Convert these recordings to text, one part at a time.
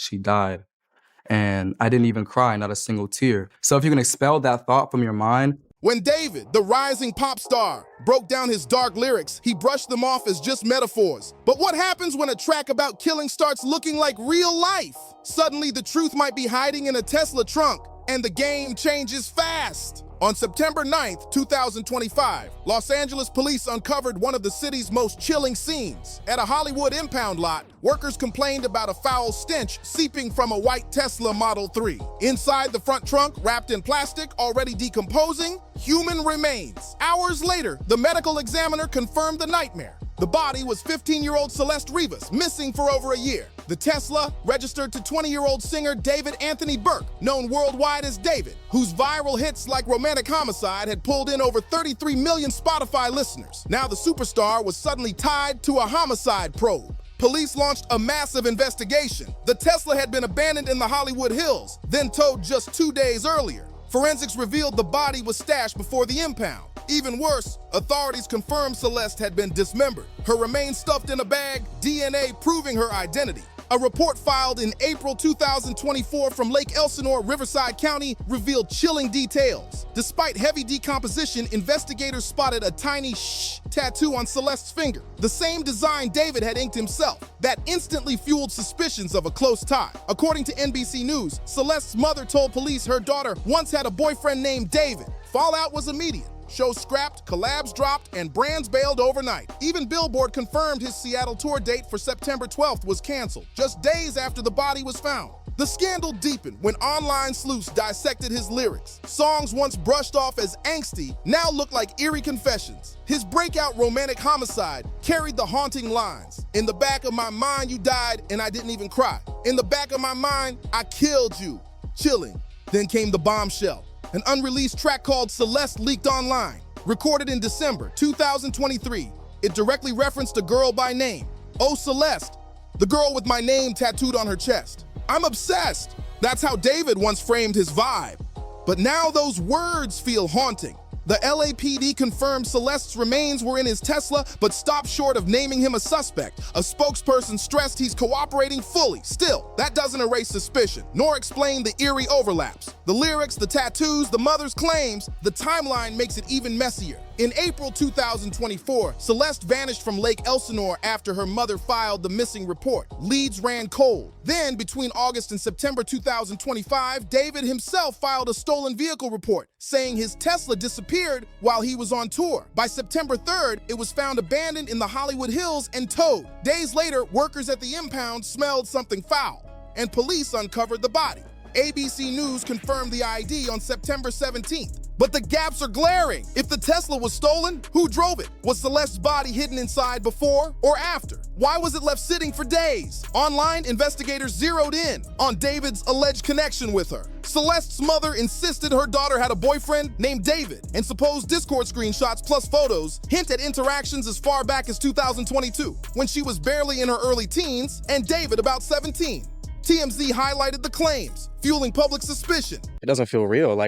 she died. And I didn't even cry, not a single tear. So if you can expel that thought from your mind. When David, the rising pop star, broke down his dark lyrics, he brushed them off as just metaphors. But what happens when a track about killing starts looking like real life? Suddenly, the truth might be hiding in a Tesla trunk, and the game changes fast. On September 9th, 2025, Los Angeles police uncovered one of the city's most chilling scenes. At a Hollywood impound lot, workers complained about a foul stench seeping from a white Tesla Model 3. Inside the front trunk, wrapped in plastic, already decomposing, human remains. Hours later, the medical examiner confirmed the nightmare. The body was 15-year-old Celeste Rivas, missing for over a year. The Tesla registered to 20-year-old singer David Anthony Burke, known worldwide as David, whose viral hits like Romantic Homicide had pulled in over 33 million Spotify listeners. Now the superstar was suddenly tied to a homicide probe. Police launched a massive investigation. The Tesla had been abandoned in the Hollywood Hills, then towed just 2 days earlier. Forensics revealed the body was stashed before the impound. Even worse, authorities confirmed Celeste had been dismembered, her remains stuffed in a bag, DNA proving her identity. A report filed in April 2024 from Lake Elsinore, Riverside County, revealed chilling details. Despite heavy decomposition, investigators spotted a tiny "shh" tattoo on Celeste's finger, the same design David had inked himself. That instantly fueled suspicions of a close tie. According to NBC News, Celeste's mother told police her daughter once had a boyfriend named David. Fallout was immediate. Shows scrapped, collabs dropped, and brands bailed overnight. Even Billboard confirmed his Seattle tour date for September 12th was canceled, just days after the body was found. The scandal deepened when online sleuths dissected his lyrics. Songs once brushed off as angsty now look like eerie confessions. His breakout Romantic Homicide carried the haunting lines. In the back of my mind, you died, and I didn't even cry. In the back of my mind, I killed you. Chilling. Then came the bombshell. An unreleased track called Celeste leaked online. Recorded in December 2023, it directly referenced a girl by name. Oh, Celeste, the girl with my name tattooed on her chest. I'm obsessed. That's how David once framed his vibe. But now those words feel haunting. The LAPD confirmed Celeste's remains were in his Tesla, but stopped short of naming him a suspect. A spokesperson stressed he's cooperating fully. Still, that doesn't erase suspicion, nor explain the eerie overlaps. The lyrics, the tattoos, the mother's claims, the timeline makes it even messier. In April 2024, Celeste vanished from Lake Elsinore after her mother filed the missing report. Leads ran cold. Then, between August and September 2025, David himself filed a stolen vehicle report, saying his Tesla disappeared while he was on tour. By September 3rd, it was found abandoned in the Hollywood Hills and towed. Days later, workers at the impound smelled something foul, and police uncovered the body. ABC News confirmed the ID on September 17th. But the gaps are glaring. If the Tesla was stolen, who drove it? Was Celeste's body hidden inside before or after? Why was it left sitting for days? Online, investigators zeroed in on David's alleged connection with her. Celeste's mother insisted her daughter had a boyfriend named David, and supposed Discord screenshots plus photos hint at interactions as far back as 2022, when she was barely in her early teens and David about 17. TMZ highlighted the claims, fueling public suspicion. It doesn't feel real.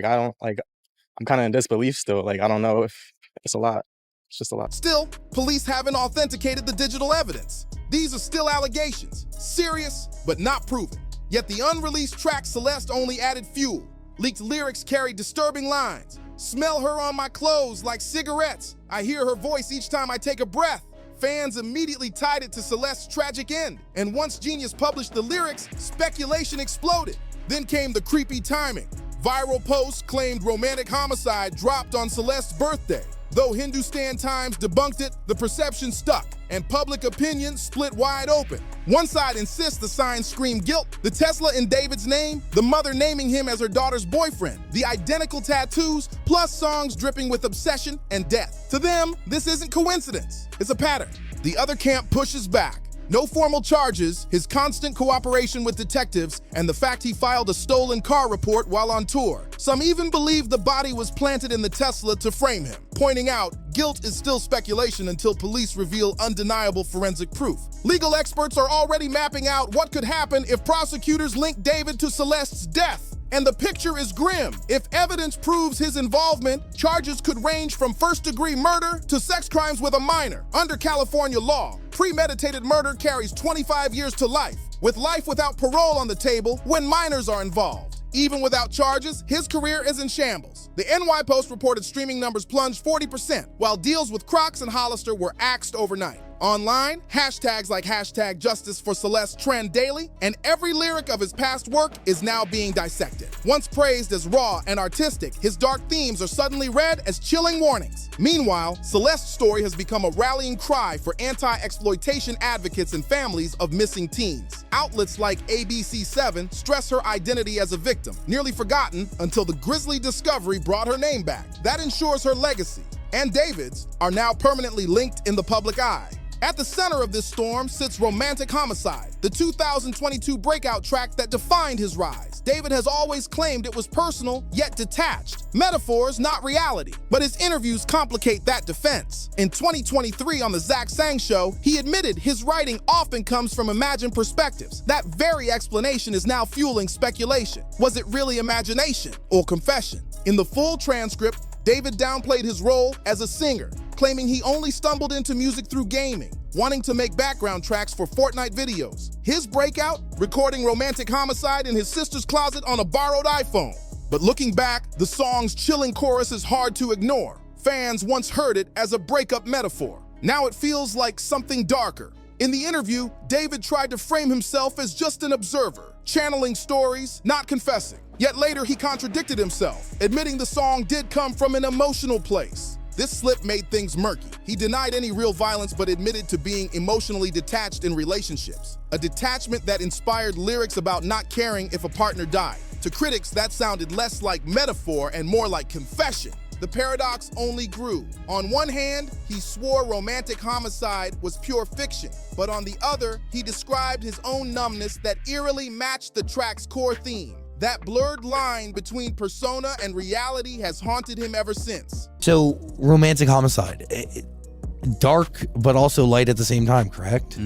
I'm kind of in disbelief still. I don't know if it's a lot. It's just a lot. Still, police haven't authenticated the digital evidence. These are still allegations, serious but not proven. Yet the unreleased track Celeste only added fuel. Leaked lyrics carried disturbing lines. Smell her on my clothes like cigarettes. I hear her voice each time I take a breath. Fans immediately tied it to Celeste's tragic end. And once Genius published the lyrics, speculation exploded. Then came the creepy timing. Viral posts claimed Romantic Homicide dropped on Celeste's birthday. Though Hindustan Times debunked it, the perception stuck, and public opinion split wide open. One side insists the signs scream guilt, the Tesla in David's name, the mother naming him as her daughter's boyfriend, the identical tattoos, plus songs dripping with obsession and death. To them, this isn't coincidence, it's a pattern. The other camp pushes back. No formal charges, his constant cooperation with detectives, and the fact he filed a stolen car report while on tour. Some even believe the body was planted in the Tesla to frame him, pointing out guilt is still speculation until police reveal undeniable forensic proof. Legal experts are already mapping out what could happen if prosecutors link David to Celeste's death. And the picture is grim. If evidence proves his involvement, charges could range from first-degree murder to sex crimes with a minor. Under California law, premeditated murder carries 25 years to life, with life without parole on the table when minors are involved. Even without charges, his career is in shambles. The NY Post reported streaming numbers plunged 40%, while deals with Crocs and Hollister were axed overnight. Online, hashtags like hashtag Justice for Celeste trend daily, and every lyric of his past work is now being dissected. Once praised as raw and artistic, his dark themes are suddenly read as chilling warnings. Meanwhile, Celeste's story has become a rallying cry for anti-exploitation advocates and families of missing teens. Outlets like ABC7 stress her identity as a victim, nearly forgotten until the grisly discovery brought her name back. That ensures her legacy and David's are now permanently linked in the public eye. At the center of this storm sits Romantic Homicide, the 2022 breakout track that defined his rise. David has always claimed it was personal, yet detached. Metaphors, not reality. But his interviews complicate that defense. In 2023 on The Zach Sang Show, he admitted his writing often comes from imagined perspectives. That very explanation is now fueling speculation. Was it really imagination or confession? In the full transcript, David downplayed his role as a singer, claiming he only stumbled into music through gaming, wanting to make background tracks for Fortnite videos. His breakout, recording Romantic Homicide in his sister's closet on a borrowed iPhone. But looking back, the song's chilling chorus is hard to ignore. Fans once heard it as a breakup metaphor. Now it feels like something darker. In the interview, David tried to frame himself as just an observer, channeling stories, not confessing. Yet later he contradicted himself, admitting the song did come from an emotional place. This slip made things murky. He denied any real violence but admitted to being emotionally detached in relationships, a detachment that inspired lyrics about not caring if a partner died. To critics, that sounded less like metaphor and more like confession. The paradox only grew. On one hand, he swore Romantic Homicide was pure fiction, but on the other, he described his own numbness that eerily matched the track's core theme. That blurred line between persona and reality has haunted him ever since. So, Romantic Homicide, dark but also light at the same time, correct?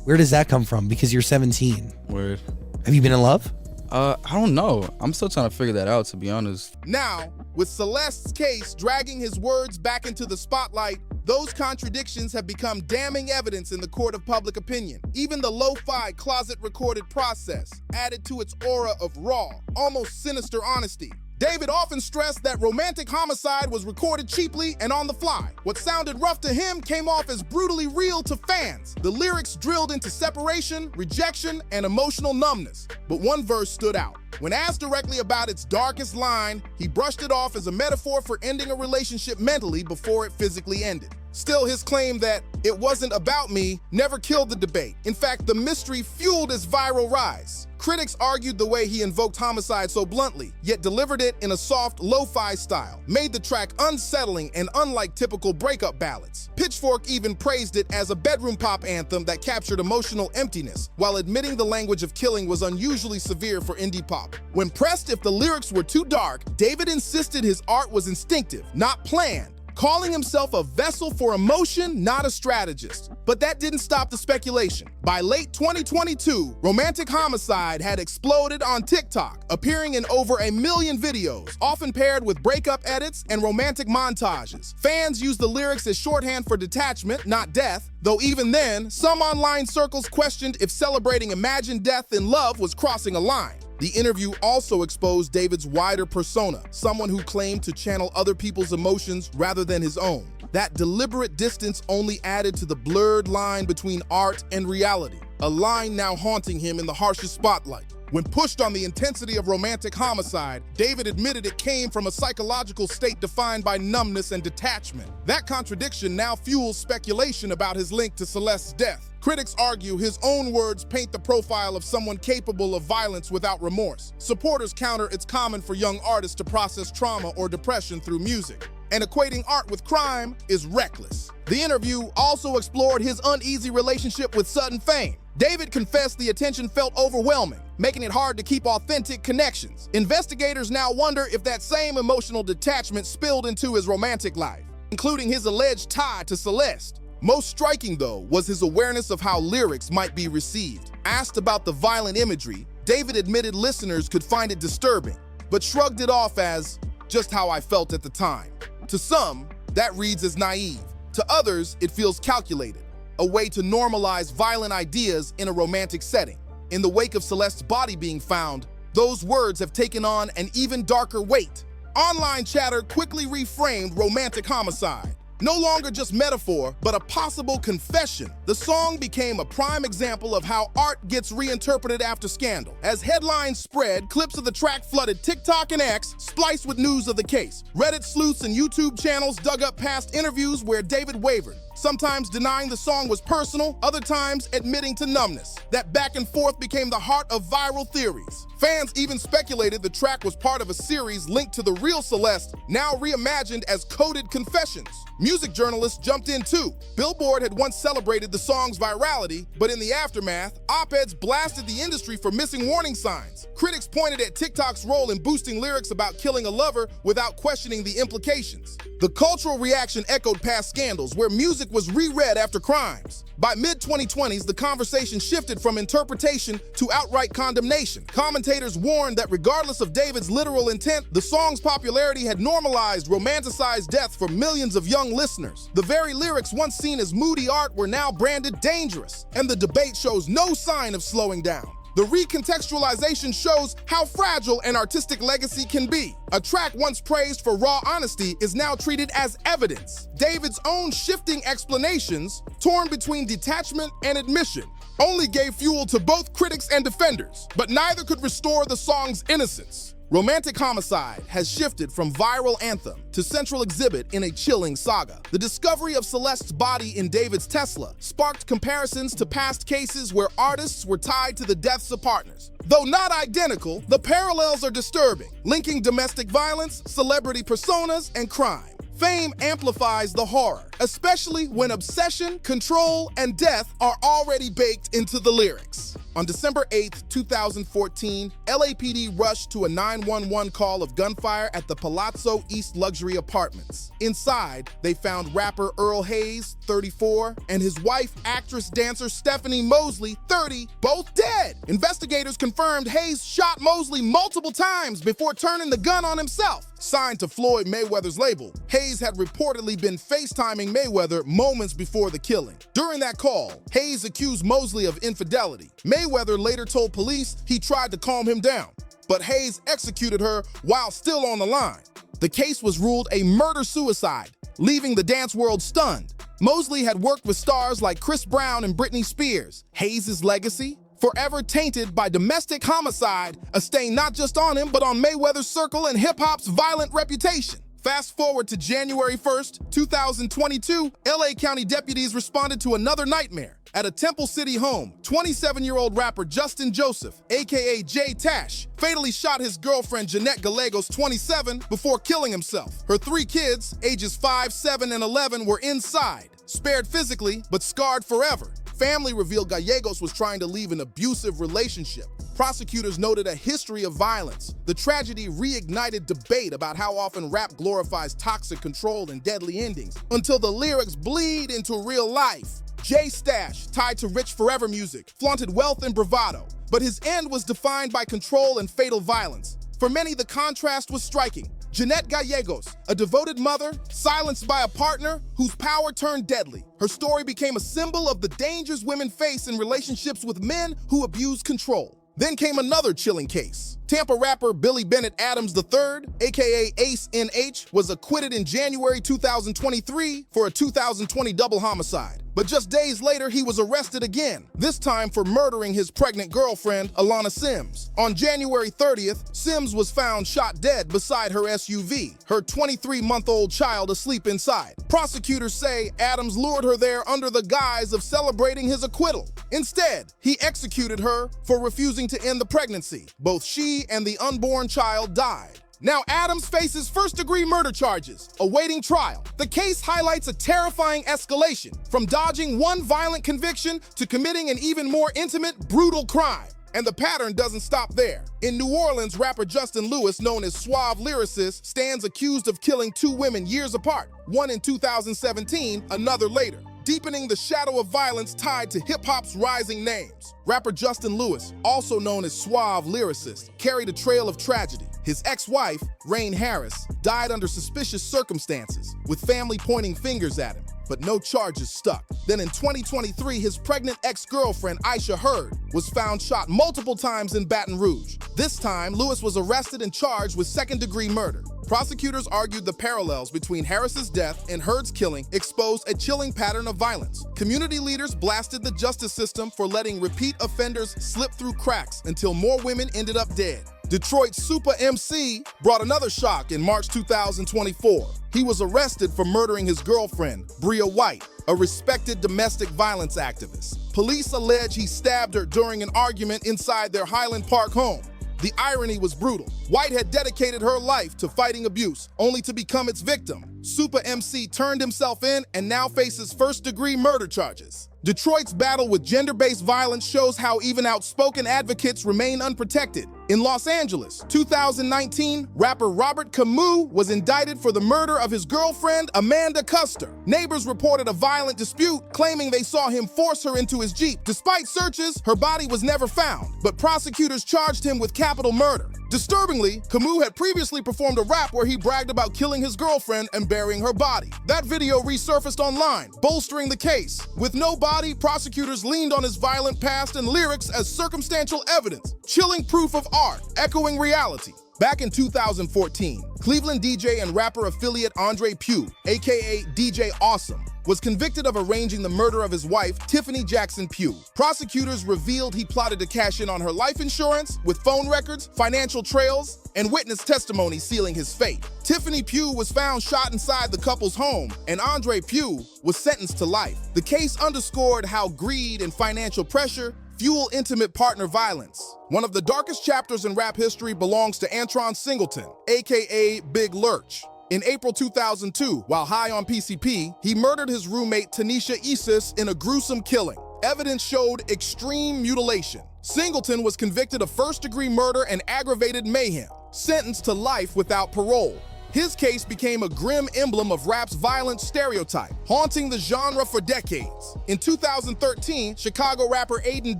Where does that come from? Because you're 17. Word. Have you been in love? I don't know. I'm still trying to figure that out, to be honest. Now, with Celeste's case dragging his words back into the spotlight, those contradictions have become damning evidence in the court of public opinion. Even the lo-fi closet-recorded process added to its aura of raw, almost sinister honesty. David often stressed that Romantic Homicide was recorded cheaply and on the fly. What sounded rough to him came off as brutally real to fans. The lyrics drilled into separation, rejection, and emotional numbness. But one verse stood out. When asked directly about its darkest line, he brushed it off as a metaphor for ending a relationship mentally before it physically ended. Still, his claim that it wasn't about me never killed the debate. In fact, the mystery fueled its viral rise. Critics argued the way he invoked homicide so bluntly, yet delivered it in a soft, lo-fi style, made the track unsettling and unlike typical breakup ballads. Pitchfork even praised it as a bedroom pop anthem that captured emotional emptiness, while admitting the language of killing was unusually severe for indie pop. When pressed if the lyrics were too dark, David insisted his art was instinctive, not planned, calling himself a vessel for emotion, not a strategist. But that didn't stop the speculation. By late 2022, Romantic Homicide had exploded on TikTok, appearing in over 1 million videos, often paired with breakup edits and romantic montages. Fans used the lyrics as shorthand for detachment, not death, though even then, some online circles questioned if celebrating imagined death in love was crossing a line. The interview also exposed David's wider persona, someone who claimed to channel other people's emotions rather than his own. That deliberate distance only added to the blurred line between art and reality, a line now haunting him in the harshest spotlight. When pushed on the intensity of Romantic Homicide, David admitted it came from a psychological state defined by numbness and detachment. That contradiction now fuels speculation about his link to Celeste's death. Critics argue his own words paint the profile of someone capable of violence without remorse. Supporters counter it's common for young artists to process trauma or depression through music. And equating art with crime is reckless. The interview also explored his uneasy relationship with sudden fame. David confessed the attention felt overwhelming, making it hard to keep authentic connections. Investigators now wonder if that same emotional detachment spilled into his romantic life, including his alleged tie to Celeste. Most striking, though, was his awareness of how lyrics might be received. Asked about the violent imagery, David admitted listeners could find it disturbing, but shrugged it off as just how I felt at the time. To some, that reads as naive. To others, it feels calculated, a way to normalize violent ideas in a romantic setting. In the wake of Celeste's body being found, those words have taken on an even darker weight. Online chatter quickly reframed romantic homicide. No longer just metaphor, but a possible confession. The song became a prime example of how art gets reinterpreted after scandal. As headlines spread, clips of the track flooded TikTok and X, spliced with news of the case. Reddit sleuths and YouTube channels dug up past interviews where David wavered, sometimes denying the song was personal, other times admitting to numbness. That back and forth became the heart of viral theories. Fans even speculated the track was part of a series linked to the real Celeste, now reimagined as coded confessions. Music journalists jumped in too. Billboard had once celebrated the song's virality, but in the aftermath, op-eds blasted the industry for missing warning signs. Critics pointed at TikTok's role in boosting lyrics about killing a lover without questioning the implications. The cultural reaction echoed past scandals, where music was reread after crimes. By mid-2020s, the conversation shifted from interpretation to outright condemnation. Commentators warned that regardless of David's literal intent, the song's popularity had normalized romanticized death for millions of young listeners. The very lyrics once seen as moody art were now branded dangerous, and the debate shows no sign of slowing down. The recontextualization shows how fragile an artistic legacy can be. A track once praised for raw honesty is now treated as evidence. David's own shifting explanations, torn between detachment and admission, only gave fuel to both critics and defenders, but neither could restore the song's innocence. Romantic homicide has shifted from viral anthem to central exhibit in a chilling saga. The discovery of Celeste's body in David's Tesla sparked comparisons to past cases where artists were tied to the deaths of partners. Though not identical, the parallels are disturbing, linking domestic violence, celebrity personas, and crime. Fame amplifies the horror, especially when obsession, control, and death are already baked into the lyrics. On December 8, 2014, LAPD rushed to a 911 call of gunfire at the Palazzo East luxury apartments. Inside, they found rapper Earl Hayes, 34, and his wife, actress-dancer Stephanie Mosley, 30, both dead. Investigators confirmed Hayes shot Mosley multiple times before turning the gun on himself. Signed to Floyd Mayweather's label, Hayes had reportedly been FaceTiming Mayweather moments before the killing. During that call, Hayes accused Mosley of infidelity. Mayweather later told police he tried to calm him down, but Hayes executed her while still on the line. The case was ruled a murder-suicide, leaving the dance world stunned. Mosley had worked with stars like Chris Brown and Britney Spears. Hayes' legacy? Forever tainted by domestic homicide, a stain not just on him, but on Mayweather's circle and hip-hop's violent reputation. Fast forward to January 1st, 2022, LA County deputies responded to another nightmare. At a Temple City home, 27-year-old rapper Justin Joseph, aka Jay Tash, fatally shot his girlfriend Jeanette Gallegos, 27, before killing himself. Her 3 kids, ages 5, 7, and 11, were inside, spared physically, but scarred forever. Family revealed Gallegos was trying to leave an abusive relationship. Prosecutors noted a history of violence. The tragedy reignited debate about how often rap glorifies toxic control and deadly endings, until the lyrics bleed into real life. Jay Stash, tied to rich forever music, flaunted wealth and bravado, but his end was defined by control and fatal violence. For many, the contrast was striking. Jeanette Gallegos, a devoted mother, silenced by a partner whose power turned deadly. Her story became a symbol of the dangers women face in relationships with men who abuse control. Then came another chilling case. Tampa rapper Billy Bennett Adams III, aka Ace NH, was acquitted in January 2023 for a 2020 double homicide. But just days later, he was arrested again, this time for murdering his pregnant girlfriend, Alana Sims. On January 30th, Sims was found shot dead beside her SUV, her 23-month-old child asleep inside. Prosecutors say Adams lured her there under the guise of celebrating his acquittal. Instead, he executed her for refusing to end the pregnancy. Both she and the unborn child died. Now Adams faces first-degree murder charges, awaiting trial. The case highlights a terrifying escalation, from dodging one violent conviction to committing an even more intimate, brutal crime. And the pattern doesn't stop there. In New Orleans, rapper Justin Lewis, known as Suave Lyricist, stands accused of killing 2 women years apart, one in 2017, another later. deepening the shadow of violence tied to hip-hop's rising names. Rapper Justin Lewis, also known as Suave Lyricist, carried a trail of tragedy. His ex-wife, Rain Harris, died under suspicious circumstances, with family pointing fingers at him, but no charges stuck. Then in 2023, his pregnant ex-girlfriend, Aisha Hurd, was found shot multiple times in Baton Rouge. This time, Lewis was arrested and charged with second-degree murder. Prosecutors argued the parallels between Harris's death and Hurd's killing exposed a chilling pattern of violence. Community leaders blasted the justice system for letting repeat offenders slip through cracks until more women ended up dead. Detroit's Super MC brought another shock in March 2024. He was arrested for murdering his girlfriend, Bria White, a respected domestic violence activist. Police allege he stabbed her during an argument inside their Highland Park home. The irony was brutal. White had dedicated her life to fighting abuse, only to become its victim. Super MC turned himself in and now faces first-degree murder charges. Detroit's battle with gender-based violence shows how even outspoken advocates remain unprotected. In Los Angeles, 2019, rapper Robert Camus was indicted for the murder of his girlfriend, Amanda Custer. Neighbors reported a violent dispute, claiming they saw him force her into his Jeep. Despite searches, her body was never found, but prosecutors charged him with capital murder. Disturbingly, Camus had previously performed a rap where he bragged about killing his girlfriend and burying her body. That video resurfaced online, bolstering the case. With no body, prosecutors leaned on his violent past and lyrics as circumstantial evidence, chilling proof of art, echoing reality. Back in 2014, Cleveland DJ and rapper affiliate Andre Pugh, aka DJ Awesome, was convicted of arranging the murder of his wife, Tiffany Jackson Pugh. Prosecutors revealed he plotted to cash in on her life insurance with phone records, financial trails, and witness testimony sealing his fate. Tiffany Pugh was found shot inside the couple's home, and Andre Pugh was sentenced to life. The case underscored how greed and financial pressure fuel intimate partner violence. One of the darkest chapters in rap history belongs to Antron Singleton, aka Big Lurch. In April 2002, while high on PCP, he murdered his roommate Tanisha Isis in a gruesome killing. Evidence showed extreme mutilation. Singleton was convicted of first-degree murder and aggravated mayhem, sentenced to life without parole. His case became a grim emblem of rap's violent stereotype, haunting the genre for decades. In 2013, Chicago rapper Aiden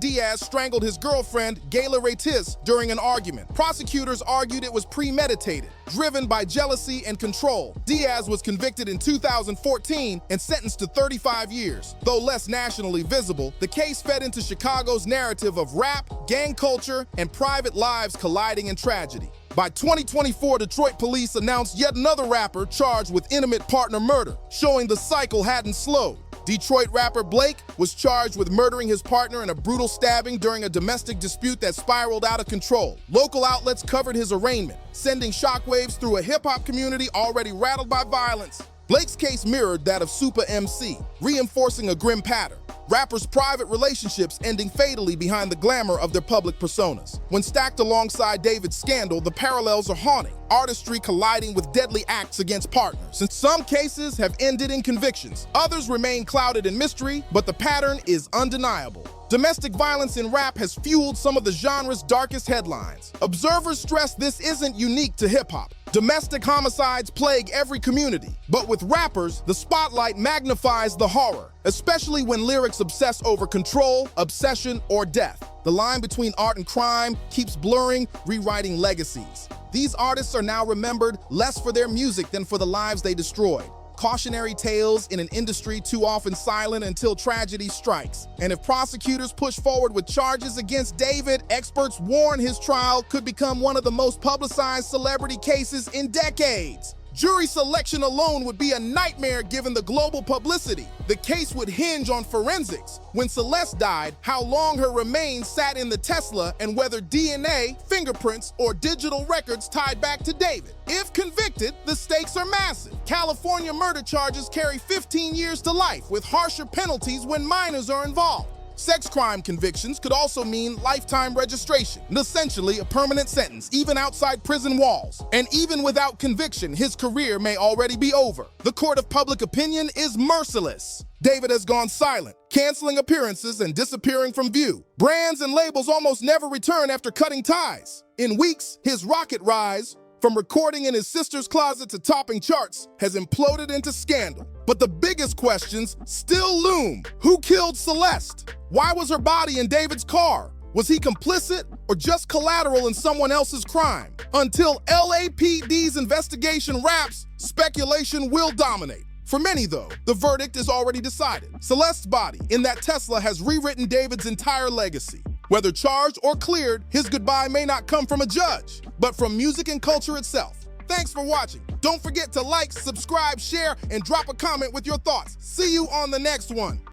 Diaz strangled his girlfriend, Gayla Reytis, during an argument. Prosecutors argued it was premeditated, driven by jealousy and control. Diaz was convicted in 2014 and sentenced to 35 years. Though less nationally visible, the case fed into Chicago's narrative of rap, gang culture, and private lives colliding in tragedy. By 2024, Detroit police announced yet another rapper charged with intimate partner murder, showing the cycle hadn't slowed. Detroit rapper Blake was charged with murdering his partner in a brutal stabbing during a domestic dispute that spiraled out of control. Local outlets covered his arraignment, sending shockwaves through a hip-hop community already rattled by violence. Blake's case mirrored that of Super MC, reinforcing a grim pattern. Rappers' private relationships ending fatally behind the glamour of their public personas. When stacked alongside David's scandal, the parallels are haunting, artistry colliding with deadly acts against partners. And some cases have ended in convictions. Others remain clouded in mystery, but the pattern is undeniable. Domestic violence in rap has fueled some of the genre's darkest headlines. Observers stress this isn't unique to hip-hop. Domestic homicides plague every community. But with rappers, the spotlight magnifies the horror, especially when lyrics obsess over control, obsession, or death. The line between art and crime keeps blurring, rewriting legacies. These artists are now remembered less for their music than for the lives they destroyed. Cautionary tales in an industry too often silent until tragedy strikes. And if prosecutors push forward with charges against David, experts warn his trial could become one of the most publicized celebrity cases in decades. Jury selection alone would be a nightmare given the global publicity. The case would hinge on forensics. When Celeste died, how long her remains sat in the Tesla and whether DNA, fingerprints, or digital records tied back to David. If convicted, the stakes are massive. California murder charges carry 15 years to life with harsher penalties when minors are involved. Sex crime convictions could also mean lifetime registration, and essentially a permanent sentence, even outside prison walls. And even without conviction, his career may already be over. The court of public opinion is merciless. David has gone silent, canceling appearances and disappearing from view. Brands and labels almost never return after cutting ties. In weeks, his rocket rise from recording in his sister's closet to topping charts, has imploded into scandal. But the biggest questions still loom. Who killed Celeste? Why was her body in David's car? Was he complicit or just collateral in someone else's crime? Until LAPD's investigation wraps, speculation will dominate. For many, though, the verdict is already decided. Celeste's body in that Tesla has rewritten David's entire legacy. Whether charged or cleared, his goodbye may not come from a judge, but from music and culture itself. Thanks for watching. Don't forget to like, subscribe, share, and drop a comment with your thoughts. See you on the next one.